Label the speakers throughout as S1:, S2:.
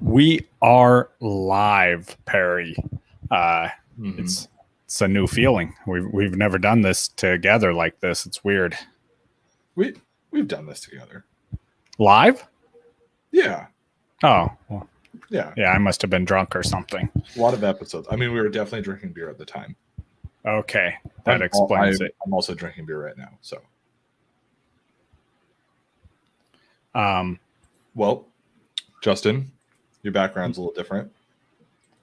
S1: We are live, Perry.
S2: Mhm.
S1: It's a new feeling. We've never done this together like this. It's weird.
S2: We've done this together.
S1: Live?
S2: Yeah.
S1: Oh, well,
S2: Yeah.
S1: yeah. I must have been drunk or something.
S2: A lot of episodes. I mean, we were definitely drinking beer at the time.
S1: Okay, that explains it.
S2: I'm also drinking beer right now. So, well, Justin, your background's a little different.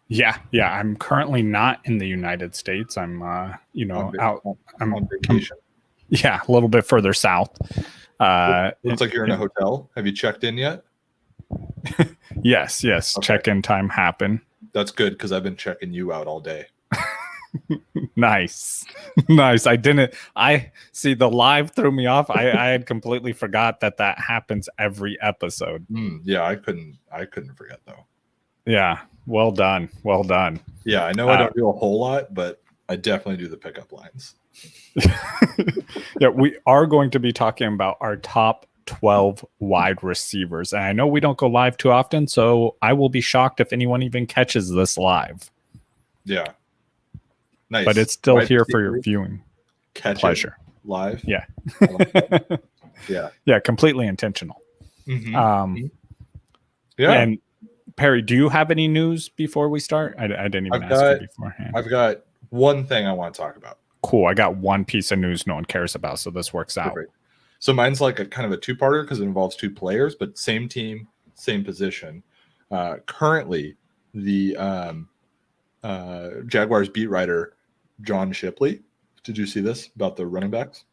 S1: Yeah. I'm currently not in the United States. I'm, out. I'm
S2: on vacation.
S1: Yeah, a little bit further south.
S2: Looks like you're in a hotel. Have you checked in yet?
S1: Yes. Okay. Check-in time happened.
S2: That's good because I've been checking you out all day.
S1: Nice. I see the live threw me off. I had completely forgot that happens every episode.
S2: Yeah, I couldn't forget though.
S1: Yeah. Well done.
S2: Yeah, I know I don't do a whole lot, but I definitely do the pickup lines.
S1: Yeah, we are going to be talking about our top 12 wide receivers. And I know we don't go live too often, so I will be shocked if anyone even catches this live.
S2: Yeah. Nice.
S1: But it's still here for your viewing pleasure.
S2: Live.
S1: Yeah.
S2: Yeah.
S1: Completely intentional.
S2: Mm-hmm.
S1: And Perry, do you have any news before we start? I didn't even ask you beforehand.
S2: I've got one thing I want to talk about.
S1: Cool. I got one piece of news no one cares about, so this works out.
S2: Perfect. So mine's like a kind of a two-parter because it involves two players, but same team, same position. Currently, the Jaguars beat writer John Shipley. Did you see this about the running backs?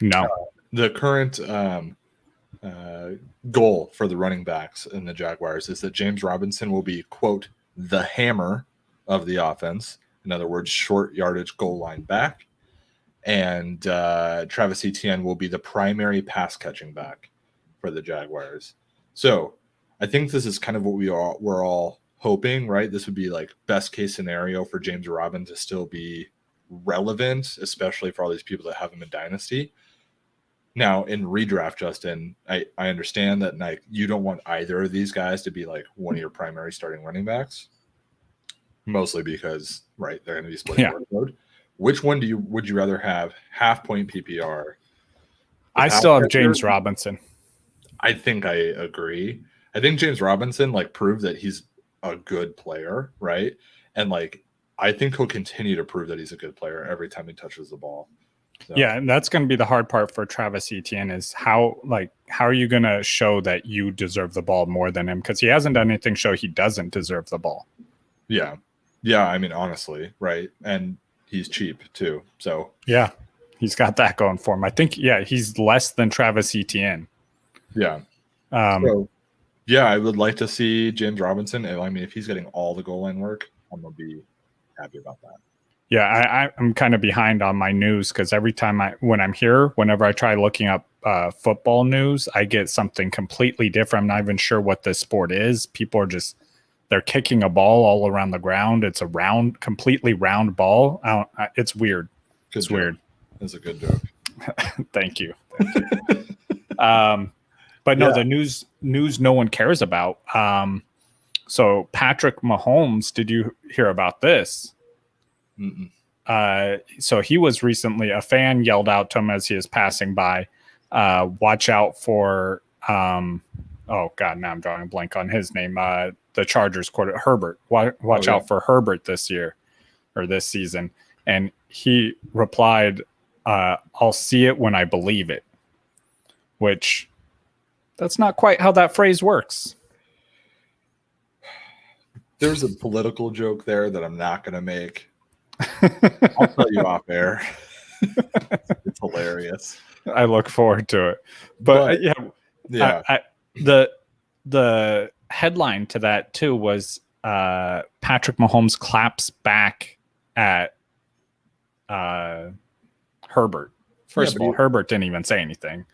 S1: No.
S2: The current goal for the running backs in the Jaguars is that James Robinson will be, quote, the hammer of the offense. In other words, short yardage goal line back. And Travis Etienne will be the primary pass catching back for the Jaguars. So I think this is kind of what we're all hoping, right? This would be like best case scenario for James Robinson to still be relevant, especially for all these people that have him in Dynasty. Now, in redraft, Justin, I understand that like you don't want either of these guys to be like one of your primary starting running backs, mostly because they're going to be splitting workload. Which one would you rather have? Half point PPR.
S1: I still have James Robinson.
S2: I think I agree. I think James Robinson proved that he's a good player, right? And I think he'll continue to prove that he's a good player every time he touches the ball. So.
S1: Yeah, and that's going to be the hard part for Travis Etienne is how are you going to show that you deserve the ball more than him? Because he hasn't done anything show he doesn't deserve the ball.
S2: Yeah. I mean, honestly, right? And he's cheap too. So
S1: yeah, he's got that going for him. I think he's less than Travis Etienne.
S2: Yeah. I would like to see James Robinson. I mean, if he's getting all the goal line work, I'm gonna be happy about that.
S1: Yeah, I'm kind of behind on my news because every time whenever I try looking up football news, I get something completely different. I'm not even sure what this sport is. People are they're kicking a ball all around the ground. It's a completely round ball. It's weird.
S2: It's weird. That's a good joke.
S1: Thank you. But no, the news no one cares about. So Patrick Mahomes, did you hear about this? So he was recently, a fan yelled out to him as he was passing by, watch out for, oh God, now I'm drawing a blank on his name. The Chargers quarterback, Herbert. Watch out for Herbert this year or this season. And he replied, I'll see it when I believe it, which that's not quite how that phrase works.
S2: There's a political joke there that I'm not going to make. I'll tell you off air. It's hilarious.
S1: I look forward to it. But the headline to that too was Patrick Mahomes claps back at Herbert. First of all, Herbert didn't even say anything.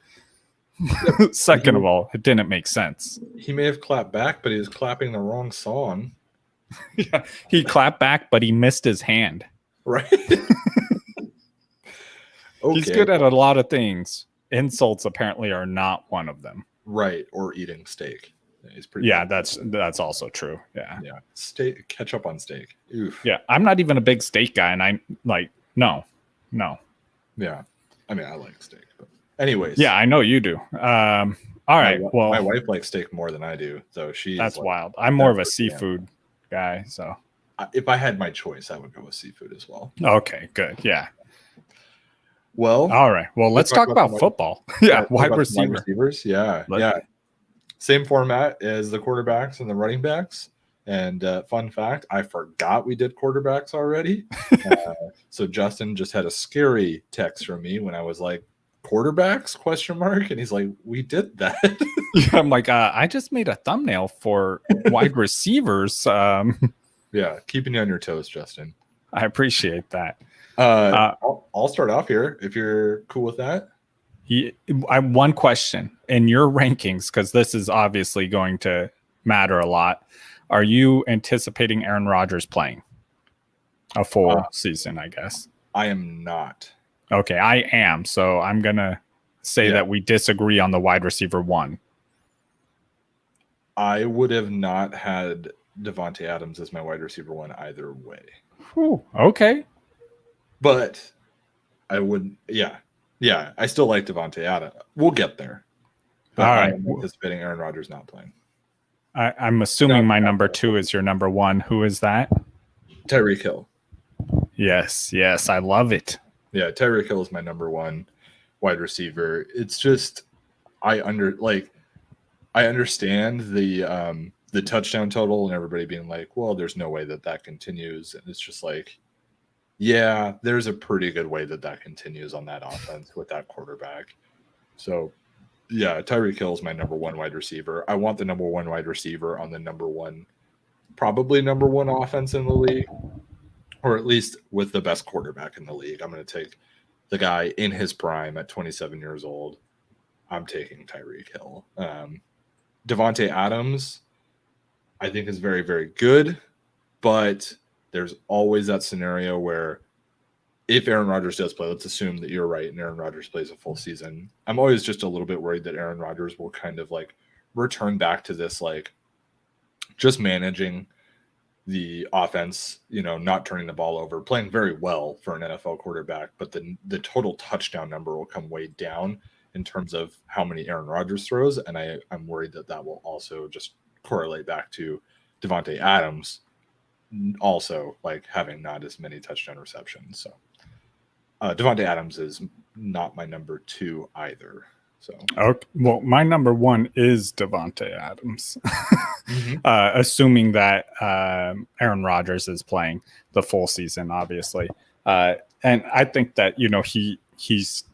S1: Second of all, it didn't make sense.
S2: He may have clapped back, but he was clapping the wrong song.
S1: Yeah, he clapped back, but he missed his hand.
S2: Right.
S1: He's good at a lot of things. Insults apparently are not one of them.
S2: Right. Or eating steak. He's pretty.
S1: Yeah,
S2: bad.
S1: that's also true. Yeah.
S2: Yeah. Steak, ketchup on steak. Oof.
S1: Yeah. I'm not even a big steak guy, and I like no.
S2: Yeah. I mean, I like steak, but anyways.
S1: Yeah, I know you do. All right. Well,
S2: my wife likes steak more than I do, so
S1: that's
S2: like,
S1: wild. I'm more of a
S2: that's
S1: seafood guy, so
S2: if I had my choice, I would go with seafood as well.
S1: okay, good. Yeah.
S2: Well,
S1: All right. Well, let's talk about football. Yeah, wide
S2: receivers. Yeah, yeah. Same format as the quarterbacks and the running backs. And fun fact, I forgot we did quarterbacks already. So Justin just had a scary text from me when I was like, quarterbacks ? And he's like, we did that.
S1: Yeah, I'm like, I just made a thumbnail for wide receivers.
S2: Yeah, keeping you on your toes, Justin.
S1: I appreciate that.
S2: I'll start off here if you're cool with that.
S1: I have one question in your rankings, because this is obviously going to matter a lot. Are you anticipating Aaron Rodgers playing a full season, I guess?
S2: I am not.
S1: Okay, I am. So I'm going to say that we disagree on the wide receiver one.
S2: I would have not had Davante Adams as my wide receiver one either way.
S1: Whew, okay.
S2: But I would, yeah, I still like Davante Adams. We'll get there. But
S1: all right.
S2: I'm anticipating Aaron Rodgers not playing.
S1: I'm assuming my number two is your number one. Who is that?
S2: Tyreek Hill.
S1: Yes, I love it.
S2: Yeah, Tyreek Hill is my number one wide receiver. It's just I understand the touchdown total and everybody being like, well, there's no way that continues. And it's just like, yeah, there's a pretty good way that continues on that offense with that quarterback. So, yeah, Tyreek Hill is my number one wide receiver. I want the number one wide receiver on the probably number one offense in the league, or at least with the best quarterback in the league. I'm going to take the guy in his prime at 27 years old. I'm taking Tyreek Hill. Davante Adams, I think, is very, very good, but there's always that scenario where if Aaron Rodgers does play, let's assume that you're right and Aaron Rodgers plays a full season. I'm always just a little bit worried that Aaron Rodgers will kind of like return back to this, like just managing the offense, not turning the ball over, playing very well for an NFL quarterback, but the total touchdown number will come way down in terms of how many Aaron Rodgers throws. And I'm worried that will also just correlate back to Davante Adams also like having not as many touchdown receptions. So Davante Adams is not my number two either. So
S1: okay, well, my number one is Davante Adams, assuming that Aaron Rodgers is playing the full season, obviously, and I think that he's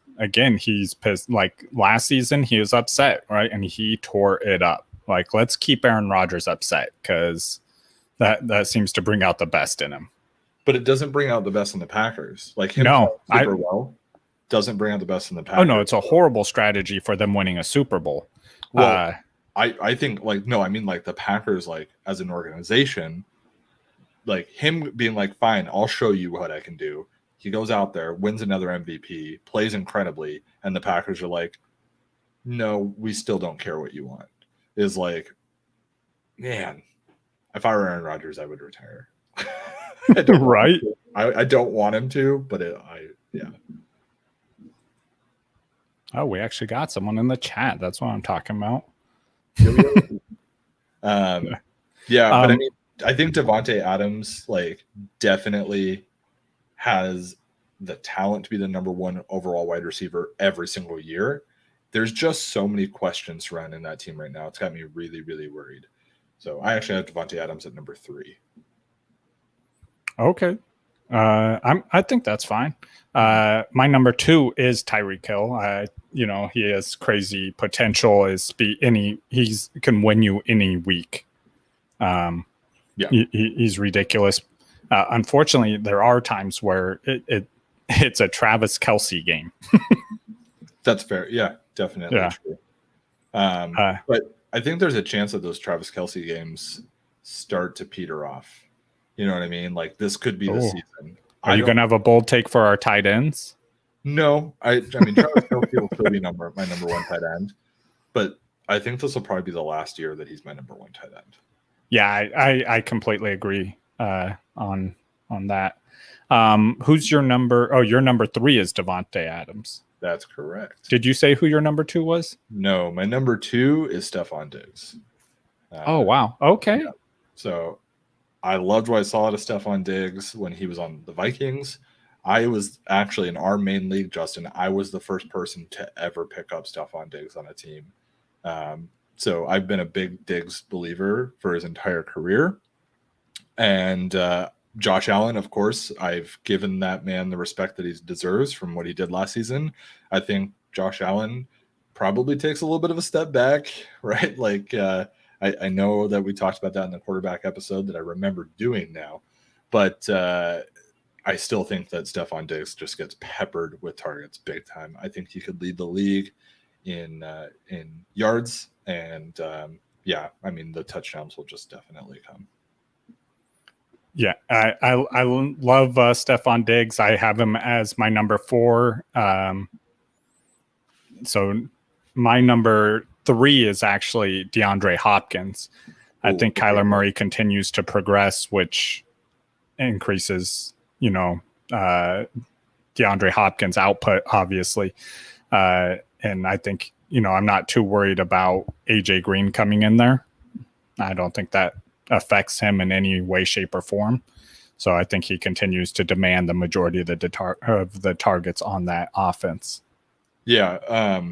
S1: pissed. Like last season, he was upset, right, and he tore it up. Like, let's keep Aaron Rodgers upset because that seems to bring out the best in him.
S2: But it doesn't bring out the best in the Packers. Like him doesn't bring out the best in the Packers.
S1: Oh no, it's a horrible strategy for them winning a Super Bowl.
S2: Well, I think like no, I mean like the Packers, like as an organization, like him being like, fine, I'll show you what I can do. He goes out there, wins another MVP, plays incredibly, and the Packers are like, no, we still don't care what you want. Is like, man, if I were Aaron Rodgers, I would retire.
S1: Right?
S2: I don't want him to, but yeah.
S1: Oh, we actually got someone in the chat. That's what I'm talking about.
S2: But I mean, I think Davante Adams like definitely has the talent to be the number one overall wide receiver every single year. There's just so many questions surrounding that team right now. It's got me really, really worried. So I actually have Davante Adams at number 3.
S1: Okay. I think that's fine. My number 2 is Tyreek Hill. He has crazy potential. He can win you any week. He's ridiculous. Unfortunately, there are times where it's a Travis Kelce game.
S2: That's fair. Yeah, definitely true. But I think there's a chance that those Travis Kelce games start to peter off. You know what I mean? Like this could be the season.
S1: Are you going to have a bold take for our tight ends?
S2: No, I mean Travis Kelce will still be my number 1 tight end, but I think this will probably be the last year that he's my number one tight end.
S1: Yeah, I completely agree on that. Who's your number? Oh, your number 3 is Devontae Adams.
S2: That's correct.
S1: Did you say who your number 2 was?
S2: No, my number 2 is Stephon Diggs.
S1: Oh, wow. Okay.
S2: Yeah. So I loved what I saw out of Stephon Diggs when he was on the Vikings. I was actually in our main league, Justin. I was the first person to ever pick up Stephon Diggs on a team. So I've been a big Diggs believer for his entire career. And Josh Allen, of course, I've given that man the respect that he deserves from what he did last season. I think Josh Allen probably takes a little bit of a step back, right? Like I know that we talked about that in the quarterback episode that I remember doing now, but I still think that Stephon Diggs just gets peppered with targets big time. I think he could lead the league in yards, and yeah, I mean the touchdowns will just definitely come.
S1: Yeah, I love Stephon Diggs. I have him as my number 4. So my number 3 is actually DeAndre Hopkins. I think Kyler Murray continues to progress, which increases, DeAndre Hopkins' output, obviously. And I think, I'm not too worried about AJ Green coming in there. I don't think that affects him in any way, shape, or form. So I think he continues to demand the majority of the targets on that offense.
S2: Yeah.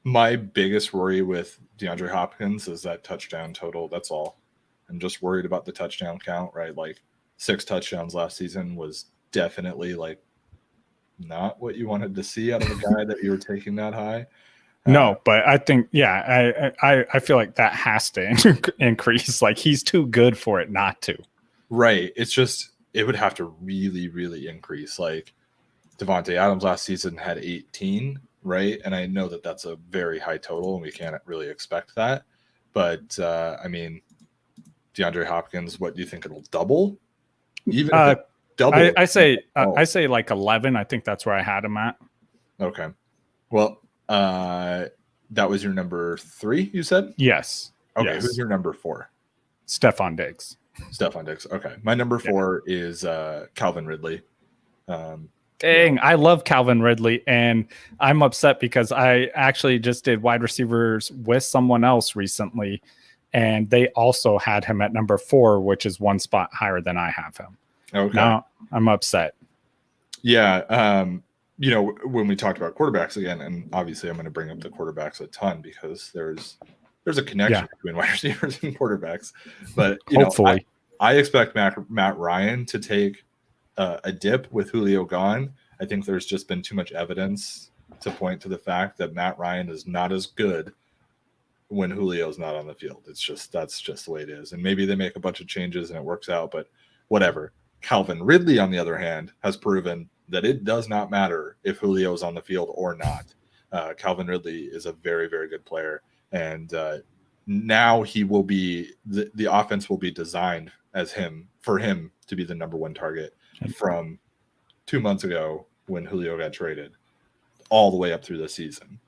S2: My biggest worry with DeAndre Hopkins is that touchdown total. That's all. I'm just worried about the touchdown count, right? Like 6 touchdowns last season was definitely like not what you wanted to see out of a guy that you were taking that high.
S1: No, but I think, yeah, I feel like that has to increase. Like he's too good for it not to.
S2: Right. It's just, it would have to really, really increase. Like Devontae Adams last season had 18, right? And I know that that's a very high total and we can't really expect that. But I mean, DeAndre Hopkins, what do you think it'll double? Even if it double,
S1: I say like 11. I think that's where I had him at.
S2: Okay. Well, that was your number 3, you said?
S1: Yes.
S2: Okay.
S1: Yes.
S2: Who's your number 4?
S1: Stephon Diggs.
S2: Stephon Diggs. Okay. My number 4 is Calvin Ridley.
S1: Dang, I love Calvin Ridley, and I'm upset because I actually just did wide receivers with someone else recently, and they also had him at number 4, which is 1 spot higher than I have him.
S2: Okay.
S1: Now I'm upset.
S2: Yeah. When we talked about quarterbacks again, and obviously I'm going to bring up the quarterbacks a ton because there's a connection between wide receivers and quarterbacks. But
S1: hopefully,
S2: I expect Matt Ryan to take a dip with Julio gone. I think there's just been too much evidence to point to the fact that Matt Ryan is not as good when Julio's not on the field. That's just the way it is. And maybe they make a bunch of changes and it works out, but whatever. Calvin Ridley, on the other hand, has proven that it does not matter if Julio is on the field or not. Calvin Ridley is a very, very good player. And now he will be the offense will be designed for him to be the number 1 target from 2 months ago when Julio got traded all the way up through the season.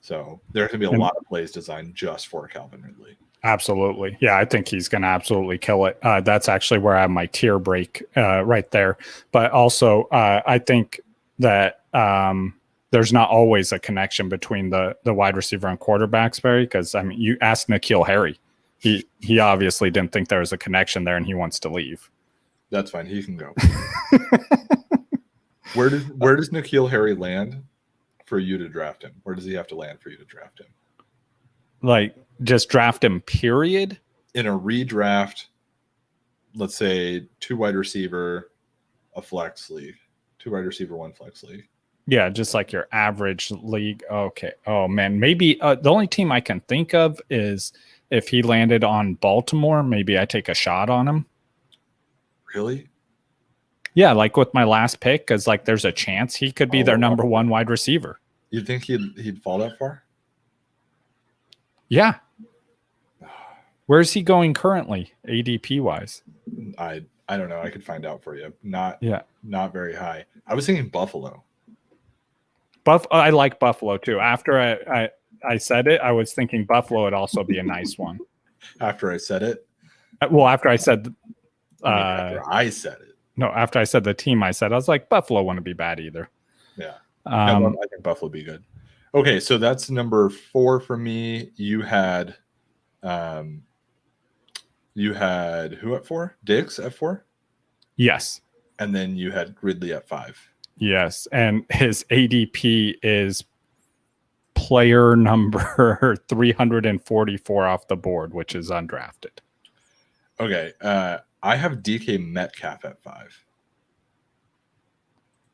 S2: So there's going to be a lot of plays designed just for Calvin Ridley.
S1: Absolutely. Yeah, I think he's going to absolutely kill it. That's actually where I have my tier break right there. But also, I think that there's not always a connection between the wide receiver and quarterbacks, Barry, because, I mean, you asked N'Keal Harry. He obviously didn't think there was a connection there, and he wants to leave.
S2: That's fine. He can go. Where does N'Keal Harry land for you to draft him? Where does he have to land for you to draft him?
S1: Like, just draft him, period?
S2: In a redraft, let's say 2 wide receiver, a flex league. 2 wide receiver, 1 flex league.
S1: Yeah, just like your average league. Okay. Oh, man. Maybe the only team I can think of is if he landed on Baltimore, maybe I take a shot on him.
S2: Really?
S1: Yeah, like with my last pick, because like there's a chance he could be their number 1 wide receiver.
S2: You think he'd fall that far?
S1: Yeah. Where's he going currently, ADP wise?
S2: I don't know. I could find out for you. Not very high. I was thinking Buffalo.
S1: I like Buffalo too. After I said it, I was thinking Buffalo would also be a nice one.
S2: After I said it,
S1: Well, after I said,
S2: after I said it,
S1: no, after I said the team, I was like, Buffalo wouldn't be bad either.
S2: yeah. No, I think Buffalo would be good. Okay, so that's number 4 for me. You had who at 4? Diggs at 4?
S1: Yes.
S2: And then you had Ridley at 5.
S1: Yes. And his ADP is player number 344 off the board, which is undrafted.
S2: Okay. I have DK Metcalf at 5.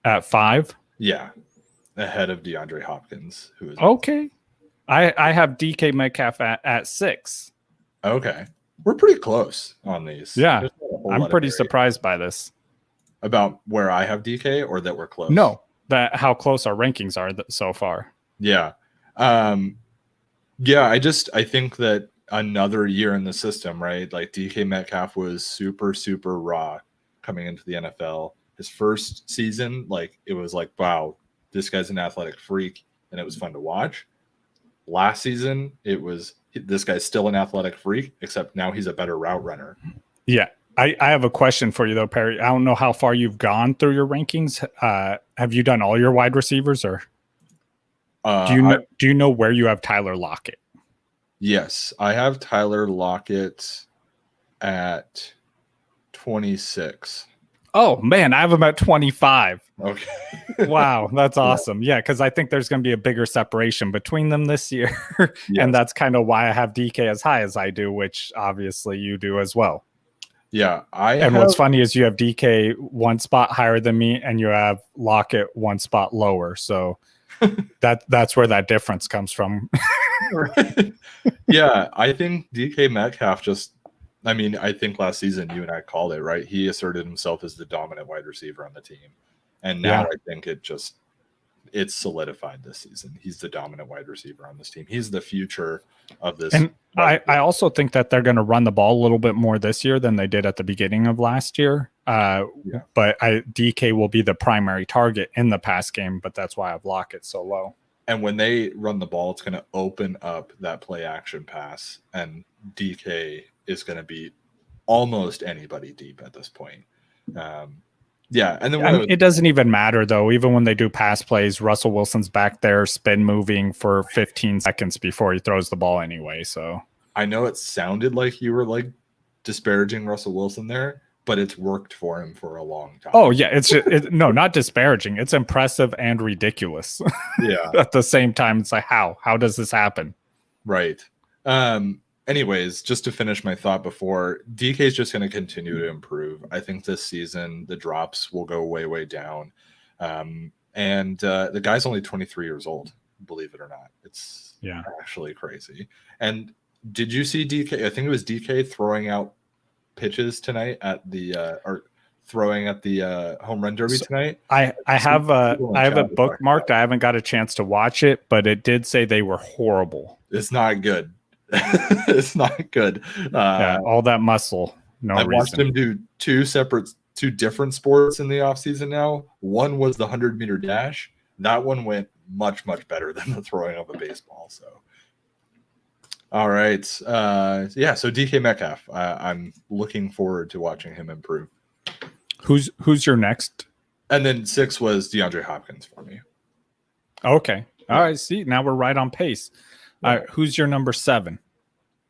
S1: At 5?
S2: Yeah. Ahead of DeAndre Hopkins, who is
S1: okay. I have DK Metcalf at 6.
S2: Okay. We're pretty close on these.
S1: Yeah. I'm pretty surprised by this.
S2: About where I have DK, or that we're close?
S1: No, that how close our rankings are so far.
S2: Yeah. Yeah, I think that another year in the system, right? Like DK Metcalf was super, super raw coming into the NFL. His first season, like it was like, wow, this guy's an athletic freak, and it was fun to watch. Last season, it was this guy's still an athletic freak, except now he's a better route runner.
S1: Yeah. I have a question for you though, Perry. I don't know how far you've gone through your rankings. Have you done all your wide receivers, or do you know where you have Tyler Lockett?
S2: Yes, I have Tyler Lockett at 26.
S1: Oh man, I have him at 25.
S2: Okay.
S1: Wow, that's awesome. Yeah, because I think there's going to be a bigger separation between them this year. Yes. And that's kind of why I have DK as high as I do, which obviously you do as well.
S2: Yeah,
S1: what's funny is you have DK one spot higher than me, and you have Lockett one spot lower. So that's where that difference comes from.
S2: Right. Yeah, I think DK Metcalf I think last season you and I called it, right? He asserted himself as the dominant wide receiver on the team. And now I think it's solidified this season. He's the dominant wide receiver on this team. He's the future of this. And
S1: I also think that they're going to run the ball a little bit more this year than they did at the beginning of last year. But DK will be the primary target in the pass game, but that's why I've Lockett so low.
S2: And when they run the ball, it's going to open up that play action pass, and DK is going to beat almost anybody deep at this point. Yeah, and then
S1: it doesn't even matter though. Even when they do pass plays, Russell Wilson's back there spin moving for 15 seconds before he throws the ball anyway. So
S2: I know it sounded like you were like disparaging Russell Wilson there, but it's worked for him for a long time.
S1: Oh yeah, no, not disparaging. It's impressive and ridiculous.
S2: Yeah.
S1: At the same time, it's like how does this happen?
S2: Right. Anyways, just to finish my thought before, DK is just going to continue to improve. I think this season the drops will go way, way down. And the guy's only 23 years old, believe it or not. It's actually crazy. And did you see DK? I think it was DK throwing out pitches tonight at the throwing at the home run derby tonight.
S1: I have it bookmarked. I haven't got a chance to watch it, but it did say they were horrible.
S2: It's not good. It's not good.
S1: All that muscle.
S2: I watched him do two different sports in the offseason now. One was the 100-meter dash. That one went much, much better than the throwing of a baseball. So, all right. So DK Metcalf, I'm looking forward to watching him improve.
S1: Who's your next?
S2: And then 6 was DeAndre Hopkins for me.
S1: Okay. All right. See, now we're right on pace. All right, who's your number 7?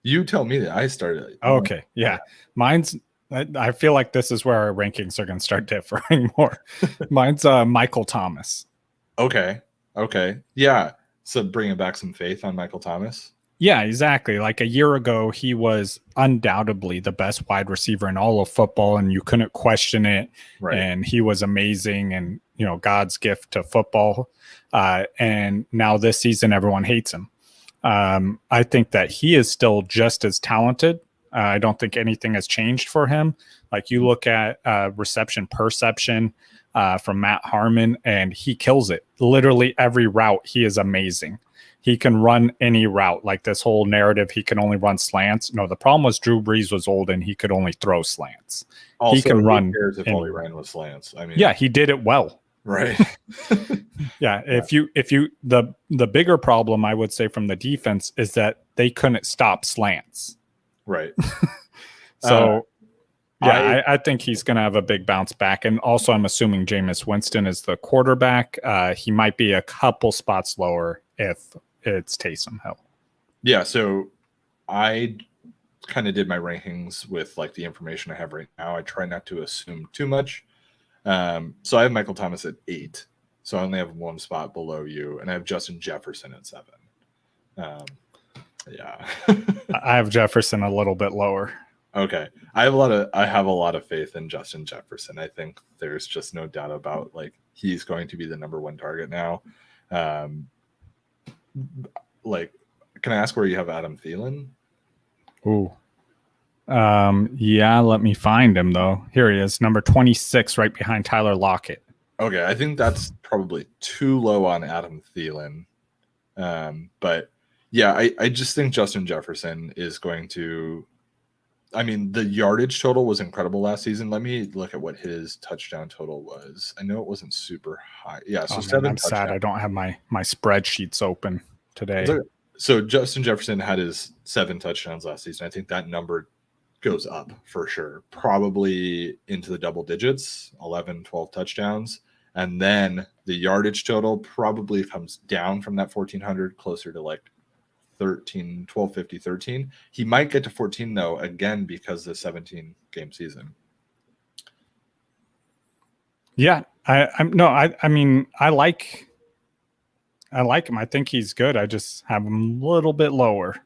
S2: You tell me that I started.
S1: Okay, yeah. Mine's. I feel like this is where our rankings are going to start differing more. Mine's Michael Thomas.
S2: Okay. Yeah. So bringing back some faith on Michael Thomas.
S1: Yeah, exactly. Like a year ago, he was undoubtedly the best wide receiver in all of football, and you couldn't question it. Right. And he was amazing, and God's gift to football. And now this season, everyone hates him. I think that he is still just as talented. I don't think anything has changed for him. Like you look at reception perception from Matt Harmon, and he kills it. Literally every route, he is amazing. He can run any route. Like this whole narrative, he can only run slants. No, the problem was Drew Brees was old and he could only throw slants.
S2: Also,
S1: he can run.
S2: If all he ran with slants. I mean,
S1: yeah, he did it well.
S2: Right.
S1: Yeah, if you the bigger problem I would say from the defense is that they couldn't stop slants.
S2: Right.
S1: So
S2: I
S1: I think he's going to have a big bounce back. And also, I'm assuming Jameis Winston is the quarterback. He might be a couple spots lower if it's Taysom Hill.
S2: Yeah, so I kind of did my rankings with like the information I have right now. I try not to assume too much. So I have Michael Thomas at 8. So I only have one spot below you, and I have Justin Jefferson at 7. Yeah.
S1: I have Jefferson a little bit lower.
S2: Okay. I have a lot of faith in Justin Jefferson. I think there's just no doubt about like he's going to be the number one target now. Like, can I ask where you have Adam Thielen?
S1: Ooh. Yeah, let me find him though. Here he is, number 26, right behind Tyler Lockett.
S2: Okay, I think that's probably too low on Adam Thielen. But yeah, I just think Justin Jefferson is going to. I mean, the yardage total was incredible last season. Let me look at what his touchdown total was. I know it wasn't super high. Yeah, so 7
S1: I'm sad I don't have my spreadsheets open today.
S2: So Justin Jefferson had his 7 touchdowns last season. I think that number goes up for sure, probably into the double digits, 11, 12 touchdowns. And then the yardage total probably comes down from that 1,400 closer to like 13, 1250, 13. He might get to 14 though, again, because the 17 game season.
S1: Yeah, I mean, I like him. I think he's good. I just have him a little bit lower.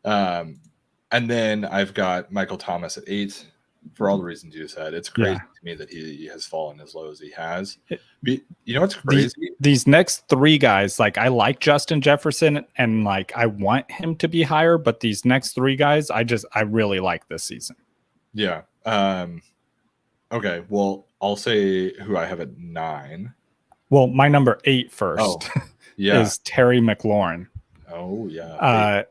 S2: And then I've got Michael Thomas at 8 for all the reasons you said. It's crazy to me that he has fallen as low as he has. You know what's crazy?
S1: These next 3 guys, like I like Justin Jefferson and like I want him to be higher, but these next 3 guys, I really like this season.
S2: Yeah. Okay. Well, I'll say who I have at 9.
S1: Well, my number 8 first.
S2: Oh, yeah.
S1: Is Terry McLaurin.
S2: Oh yeah.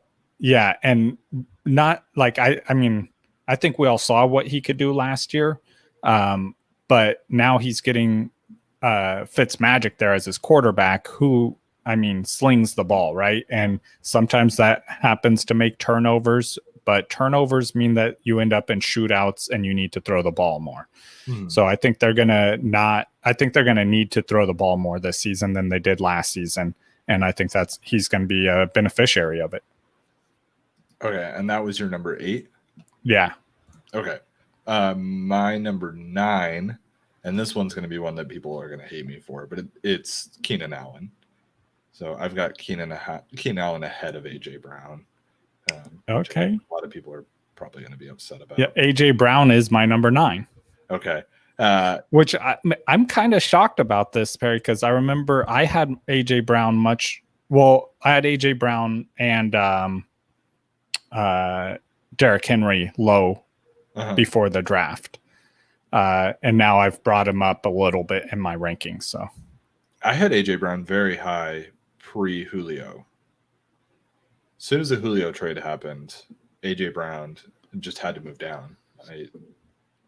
S1: Yeah, and not like I mean, I think we all saw what he could do last year. But now he's getting Fitzmagic there as his quarterback, who, I mean, slings the ball, right? And sometimes that happens to make turnovers, but turnovers mean that you end up in shootouts and you need to throw the ball more. So I think they're gonna need to throw the ball more this season than they did last season. And I think he's gonna be a beneficiary of it.
S2: Okay, and that was your number 8?
S1: Yeah.
S2: Okay. My number 9, and this one's going to be one that people are going to hate me for, but it's Keenan Allen. So I've got Keenan Allen ahead of AJ Brown.
S1: Okay.
S2: A lot of people are probably going to be upset about.
S1: Yeah, AJ Brown is my number 9.
S2: Okay.
S1: Which I'm kind of shocked about this, Perry, because I remember I had AJ Brown I had AJ Brown and Derrick Henry low before the draft. And now I've brought him up a little bit in my rankings. So
S2: I had AJ Brown very high pre-Julio. As soon as the Julio trade happened, AJ Brown just had to move down.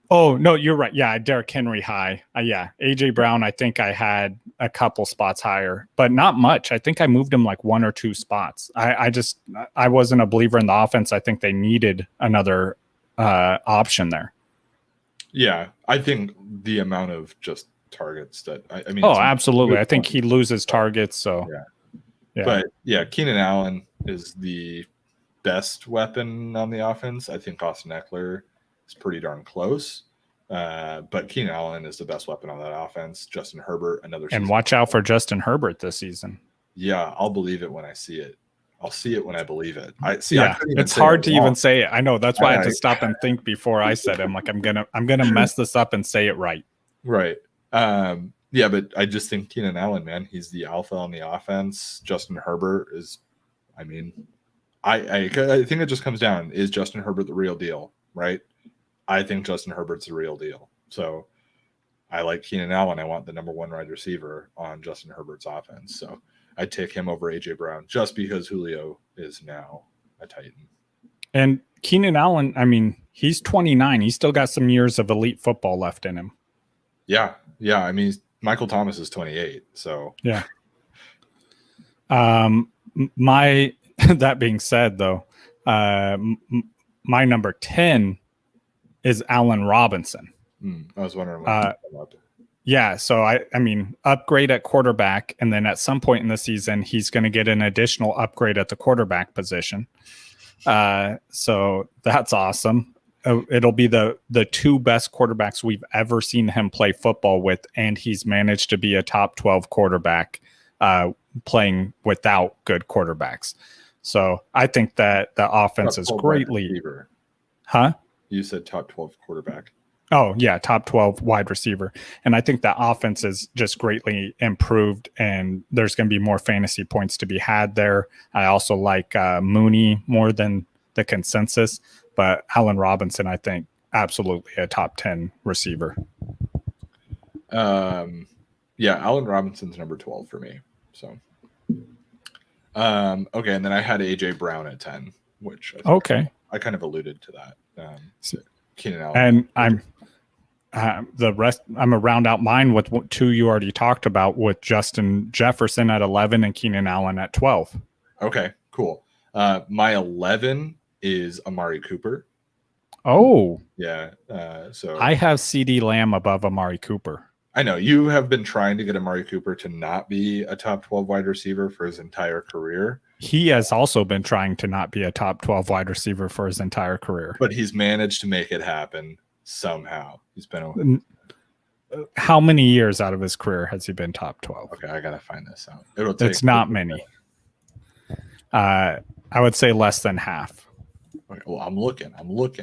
S1: Oh, no, you're right. Yeah, Derrick Henry high. Yeah, AJ Brown, I think I had a couple spots higher, but not much. I think I moved him like 1 or 2 spots. I wasn't a believer in the offense. I think they needed another option there.
S2: Yeah, I think the amount of just targets that I mean.
S1: Oh, absolutely. I think he loses targets. So
S2: yeah. But yeah, Keenan Allen is the best weapon on the offense. I think Austin Eckler is pretty darn close. But Keenan Allen is the best weapon on that offense. Justin Herbert, another season.
S1: And watch out for Justin Herbert this season.
S2: Yeah, I'll believe it when I see it. I'll see it when I believe it.
S1: It's hard to even say it. I know. That's why I had to stop and think before I said it. I'm like, I'm gonna mess this up and say it right.
S2: Right. Yeah, but I just think Keenan Allen, man, he's the alpha on the offense. Justin Herbert is, I mean, I think it just comes down, is Justin Herbert the real deal, right? I think Justin Herbert's the real deal. So I like Keenan Allen. I want the number 1 wide receiver on Justin Herbert's offense. So I'd take him over AJ Brown just because Julio is now a Titan.
S1: And Keenan Allen, I mean, he's 29. He's still got some years of elite football left in him.
S2: Yeah. I mean, Michael Thomas is 28. So
S1: Yeah. My that being said, though, my number 10 is Allen Robinson.
S2: I was wondering what up.
S1: Yeah, so I mean, upgrade at quarterback, and then at some point in the season, he's going to get an additional upgrade at the quarterback position. So that's awesome. It'll be the two best quarterbacks we've ever seen him play football with, and he's managed to be a top 12 quarterback playing without good quarterbacks. So I think that the offense is greatly... Huh?
S2: You said top 12 quarterback.
S1: Oh, yeah, top 12 wide receiver. And I think that offense is just greatly improved, and there's going to be more fantasy points to be had there. I also like Mooney more than the consensus, but Allen Robinson, I think, absolutely a top 10 receiver.
S2: Yeah, Allen Robinson's number 12 for me. So, okay, and then I had AJ Brown at 10, which I kind of alluded to that. Keenan Allen.
S1: And the rest, I'm gonna round out mine with two you already talked about, with Justin Jefferson at 11 and Keenan Allen at 12.
S2: Okay, cool. My 11 is Amari Cooper.
S1: Oh,
S2: yeah. So
S1: I have CeeDee Lamb above Amari Cooper.
S2: I know you have been trying to get Amari Cooper to not be a top 12 wide receiver for his entire career.
S1: He has also been trying to not be a top 12 wide receiver for his entire career.
S2: But he's managed to make it happen somehow. He's been...
S1: How many years out of his career has he been top 12?
S2: Okay, I got to find this out.
S1: It's not many. I would say less than half.
S2: Okay, well, I'm looking.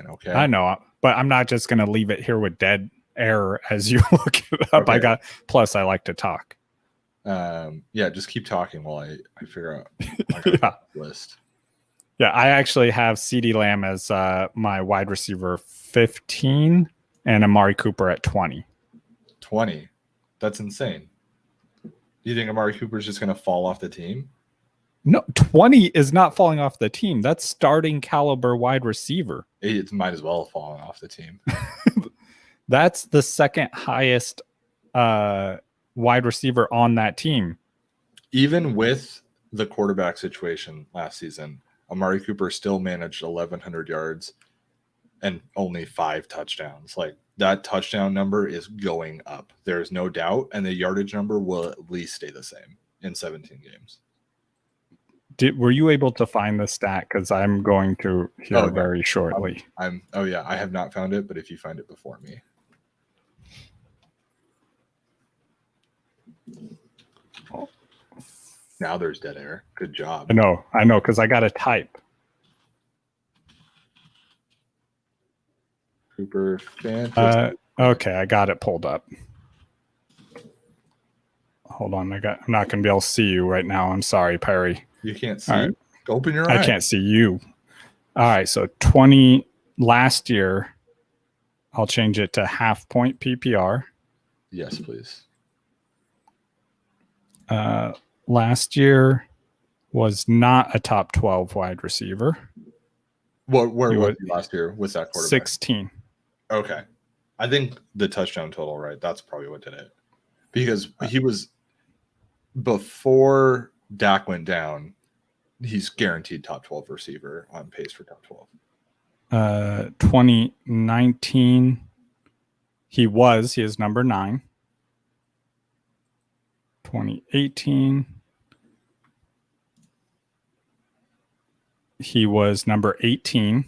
S2: Okay.
S1: I know, but I'm not just going to leave it here with dead air as you look it up.
S2: Okay.
S1: I like to talk.
S2: Yeah, just keep talking while I figure out
S1: Yeah.
S2: list.
S1: Yeah, I actually have CeeDee Lamb as my wide receiver 15 and Amari Cooper at 20.
S2: 20. That's insane. Do you think Amari Cooper's just going to fall off the team?
S1: No, 20 is not falling off the team. That's starting caliber wide receiver.
S2: It might as well have fallen off the team.
S1: That's the second highest wide receiver on that team.
S2: Even with the quarterback situation last season, Amari Cooper still managed 1,100 yards and only 5 touchdowns. Like, that touchdown number is going up. There's no doubt. And the yardage number will at least stay the same in 17 games.
S1: Were you able to find the stat? Because I'm going to here very shortly.
S2: I have not found it, but if you find it before me. Now there's dead air. Good job.
S1: I know, because I got to type.
S2: Cooper, fantastic.
S1: Okay, I got it pulled up. Hold on, I'm not going to be able to see you right now. I'm sorry, Perry.
S2: You can't see.
S1: Right.
S2: Open your eyes.
S1: I can't see you. All right, so 20 last year. I'll change it to half point PPR.
S2: Yes, please.
S1: Last year was not a top 12 wide receiver.
S2: Where was he last year with that quarterback?
S1: 16.
S2: Okay. I think the touchdown total, right? That's probably what did it. Because he was, before Dak went down, he's guaranteed top 12 receiver, on pace for top 12.
S1: 2019, he is number 9. 2018, he was number 18.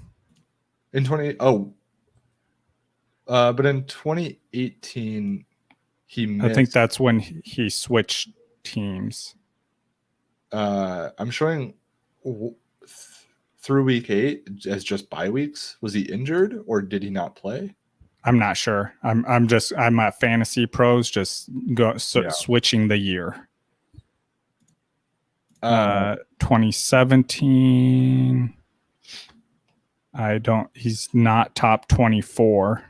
S2: But in 2018, he missed.
S1: I think that's when he switched teams.
S2: I'm showing through week 8 as just bye weeks. Was he injured or did he not play?
S1: I'm not sure. I'm at Fantasy Pros, just switching the year. 2017. He's not top 24.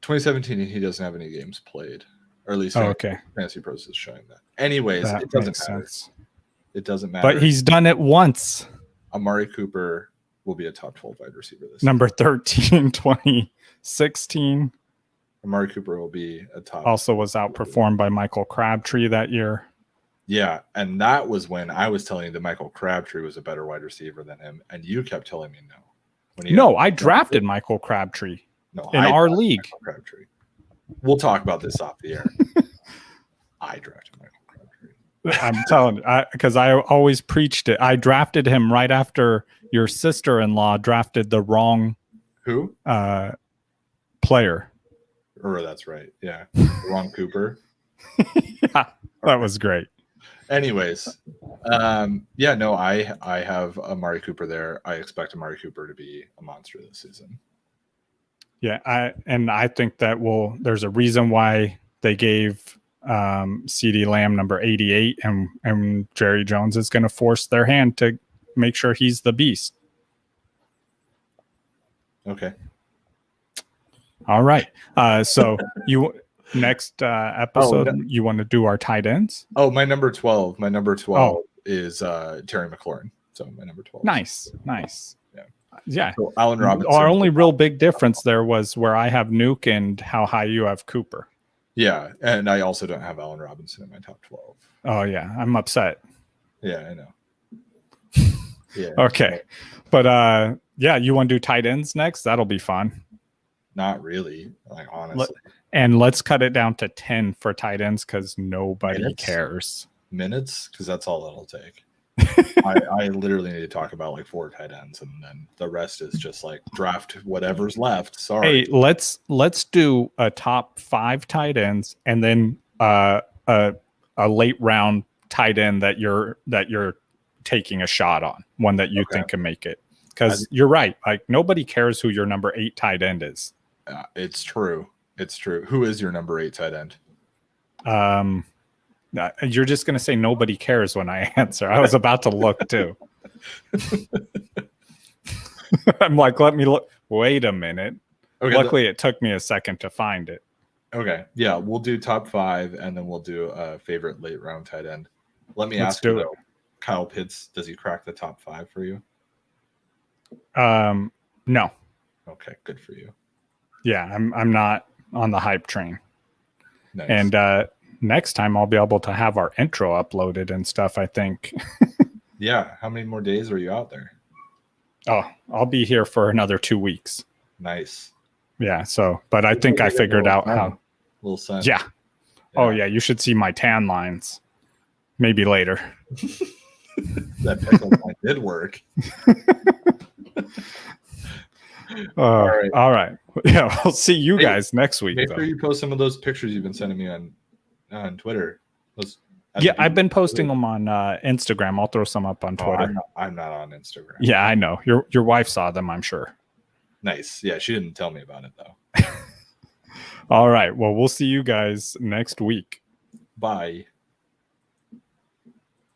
S2: 2017, he doesn't have any games played, or at least Fantasy Pros is showing that. Anyways, it doesn't matter.
S1: Sense.
S2: It doesn't matter.
S1: But he's done it once.
S2: Amari Cooper will be a top 12 wide receiver this
S1: number 13, 2016.
S2: Amari Cooper will be a top.
S1: Also was outperformed by Michael Crabtree that year.
S2: Yeah, and that was when I was telling you that Michael Crabtree was a better wide receiver than him, and you kept telling me no.
S1: No, I drafted Michael Crabtree in our league.
S2: Crabtree. We'll talk about this off the air. I drafted Michael Crabtree.
S1: I'm telling you, because I always preached it. I drafted him right after your sister-in-law drafted the wrong
S2: who
S1: player.
S2: Or that's right. Yeah, wrong Cooper.
S1: Yeah, that was great.
S2: Anyways, yeah, no, I have Amari Cooper there. I expect Amari Cooper to be a monster this season.
S1: Yeah, I think that there's a reason why they gave CeeDee Lamb number 88, and Jerry Jones is going to force their hand to make sure he's the beast.
S2: Okay.
S1: All right. So next episode, you want to do our tight ends?
S2: Oh, my number 12. My number 12 is Terry McLaurin. So my number 12.
S1: Nice. Yeah.
S2: So Allen Robinson.
S1: Our only real big difference there was where I have Nuke and how high you have Cooper.
S2: Yeah, and I also don't have Allen Robinson in my top 12.
S1: Oh yeah, I'm upset.
S2: Yeah, I know. Yeah.
S1: Okay. But yeah, you want to do tight ends next? That'll be fun.
S2: Not really, like honestly.
S1: And let's cut it down to 10 for tight ends because nobody cares.
S2: Minutes? Because that's all it'll take. I literally need to talk about like 4 tight ends, and then the rest is just like draft whatever's left. Sorry.
S1: Hey, let's do a top 5 tight ends, and then a late round tight end that you're taking a shot on, one that you think can make it. Because you're right, like nobody cares who your number 8 tight end is.
S2: It's true. It's true. Who is your number 8 tight end?
S1: You're just going to say nobody cares when I answer. I was about to look too. I'm like, let me look. Wait a minute. Okay, luckily, it took me a second to find it.
S2: Okay. Yeah, we'll do top 5, and then we'll do a favorite late round tight end. Let me ask you, though, Kyle Pitts, does he crack the top 5 for you?
S1: No.
S2: Okay, good for you.
S1: Yeah, I'm not on the hype train.
S2: Nice.
S1: And next time I'll be able to have our intro uploaded and stuff, I think.
S2: Yeah. How many more days are you out there?
S1: Oh, I'll be here for another 2 weeks.
S2: Nice.
S1: Yeah. So, but I think I figured out how.
S2: Little sun.
S1: Yeah. Oh yeah. You should see my tan lines. Maybe later.
S2: That pickle line did work.
S1: All right. Yeah. We'll see you guys next week.
S2: Make sure you post some of those pictures you've been sending me on Twitter.
S1: Yeah, I've been posting them on Instagram. I'll throw some up on Twitter.
S2: I'm not on Instagram.
S1: Yeah, I know. Your wife saw them, I'm sure.
S2: Nice. Yeah, she didn't tell me about it though.
S1: All right. Well, we'll see you guys next week.
S2: Bye.